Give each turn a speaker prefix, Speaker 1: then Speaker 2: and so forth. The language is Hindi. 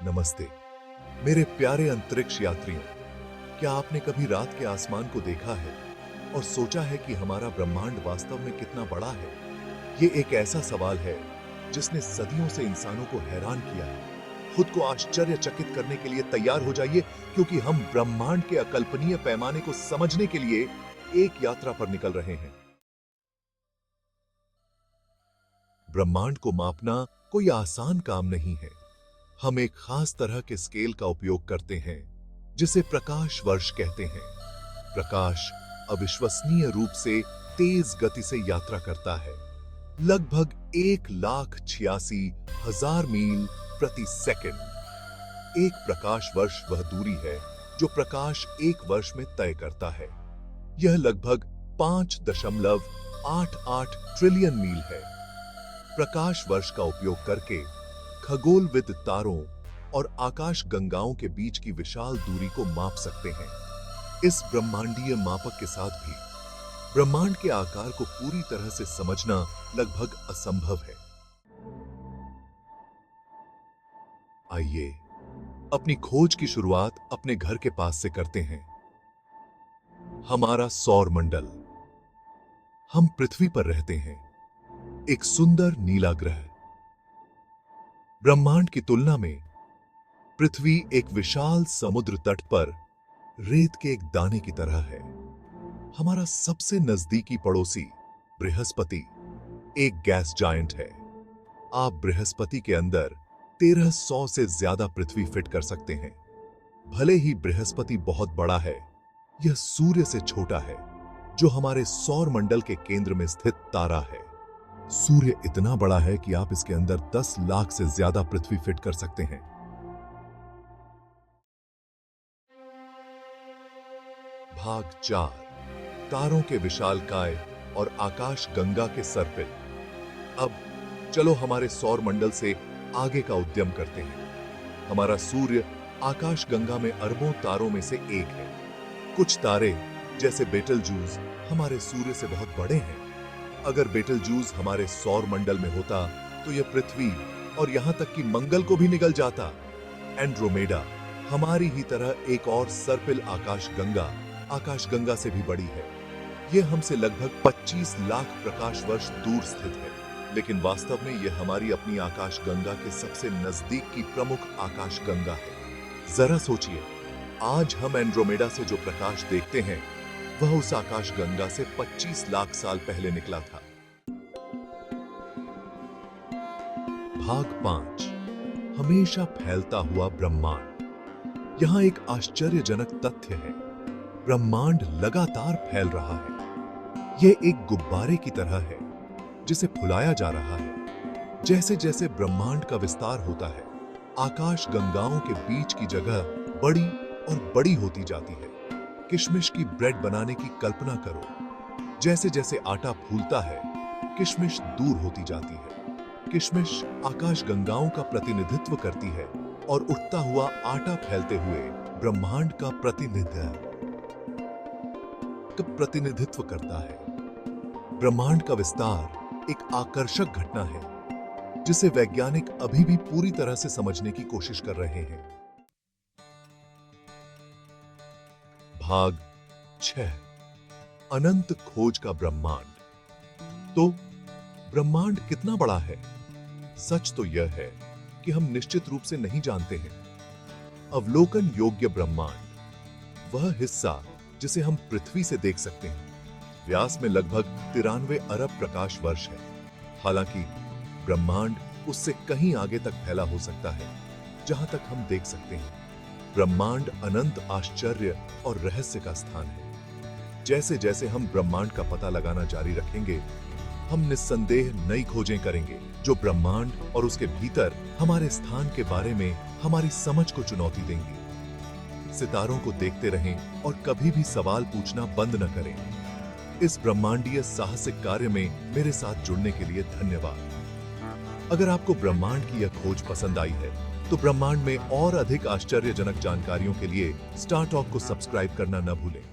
Speaker 1: नमस्ते मेरे प्यारे अंतरिक्ष यात्रियों। क्या आपने कभी रात के आसमान को देखा है और सोचा है कि हमारा ब्रह्मांड वास्तव में कितना बड़ा है? ये एक ऐसा सवाल है जिसने सदियों से इंसानों को हैरान किया है। खुद को आश्चर्यचकित करने के लिए तैयार हो जाइए, क्योंकि हम ब्रह्मांड के अकल्पनीय पैमाने को समझने के लिए एक यात्रा पर निकल रहे हैं। ब्रह्मांड को मापना कोई आसान काम नहीं है। हम एक खास तरह के स्केल का उपयोग करते हैं जिसे प्रकाश वर्ष कहते हैं। प्रकाश अविश्वसनीय रूप से तेज गति से यात्रा करता है, लगभग 1,86,000 मील प्रति सेकंड। एक प्रकाश वर्ष वह दूरी है जो प्रकाश एक वर्ष में तय करता है। यह लगभग 5.88 ट्रिलियन मील है। प्रकाश वर्ष का उपयोग करके खगोलविद तारों और आकाश गंगाओं के बीच की विशाल दूरी को माप सकते हैं। इस ब्रह्मांडीय मापक के साथ भी ब्रह्मांड के आकार को पूरी तरह से समझना लगभग असंभव है। आइए अपनी खोज की शुरुआत अपने घर के पास से करते हैं। हमारा सौर मंडल। हम पृथ्वी पर रहते हैं, एक सुंदर नीला ग्रह। ब्रह्मांड की तुलना में पृथ्वी एक विशाल समुद्र तट पर रेत के एक दाने की तरह है। हमारा सबसे नजदीकी पड़ोसी बृहस्पति एक गैस जायंट है। आप बृहस्पति के अंदर 1300 से ज्यादा पृथ्वी फिट कर सकते हैं। भले ही बृहस्पति बहुत बड़ा है, यह सूर्य से छोटा है, जो हमारे सौर मंडल के केंद्र में स्थित तारा है। सूर्य इतना बड़ा है कि आप इसके अंदर 10 लाख से ज्यादा पृथ्वी फिट कर सकते हैं। भाग 4, तारों के विशालकाय और आकाश गंगा के सर्पिल। अब चलो हमारे सौर मंडल से आगे का उद्यम करते हैं। हमारा सूर्य आकाश गंगा में अरबों तारों में से एक है। कुछ तारे जैसे बेटलजूस हमारे सूर्य से बहुत बड़े हैं। अगर बेटलजूस हमारे सौर मंडल में होता तो यह पृथ्वी और यहां तक कि मंगल को भी निगल जाता। एंड्रोमेडा हमारी ही तरह एक और सर्पिल आकाश गंगा से भी बड़ी है। यह हमसे लगभग 25 लाख प्रकाश वर्ष दूर स्थित है, लेकिन वास्तव में यह हमारी अपनी आकाश गंगा के सबसे नजदीक की प्रमुख आकाश गंगा है। जरा सोचिए, आज हम एंड्रोमेडा से जो प्रकाश देखते हैं वह उस आकाश गंगा से 25 लाख साल पहले निकला था। भाग 5, हमेशा फैलता हुआ ब्रह्मांड। यहां एक आश्चर्यजनक तथ्य है। ब्रह्मांड लगातार फैल रहा है। यह एक गुब्बारे की तरह है जिसे फुलाया जा रहा है। जैसे जैसे ब्रह्मांड का विस्तार होता है, आकाश गंगाओं के बीच की जगह बड़ी और बड़ी होती जाती है। किशमिश की ब्रेड बनाने की कल्पना करो। जैसे जैसे आटा फूलता है, किशमिश दूर होती जाती है। किशमिश आकाश गंगाओं का प्रतिनिधित्व करती है और उठता हुआ आटा फैलते हुए ब्रह्मांड का प्रतिनिधित्व करता है। ब्रह्मांड का विस्तार एक आकर्षक घटना है जिसे वैज्ञानिक अभी भी पूरी तरह से समझने की कोशिश कर रहे हैं। भाग 6, अनंत खोज का ब्रह्मांड। तो ब्रह्मांड कितना बड़ा है? सच तो यह है कि हम निश्चित रूप से नहीं जानते हैं। अवलोकन योग्य ब्रह्मांड वह हिस्सा जिसे हम पृथ्वी से देख सकते हैं, व्यास में लगभग 93 अरब प्रकाश वर्ष है। हालांकि ब्रह्मांड उससे कहीं आगे तक फैला हो सकता है जहां तक हम देख सकते हैं। ब्रह्मांड अनंत आश्चर्य और रहस्य का स्थान है। जैसे जैसे हम ब्रह्मांड का पता लगाना जारी रखेंगे, हम निस्संदेह नई खोजें करेंगे जो ब्रह्मांड और उसके भीतर हमारे स्थान के बारे में हमारी समझ को चुनौती देंगी। सितारों को देखते रहें और कभी भी सवाल पूछना बंद न करें। इस ब्रह्मांडीय साहसिक कार्य में मेरे साथ जुड़ने के लिए धन्यवाद। अगर आपको ब्रह्मांड की यह खोज पसंद आई है तो ब्रह्मांड में और अधिक आश्चर्यजनक जानकारियों के लिए स्टार टॉक को सब्सक्राइब करना न भूलें।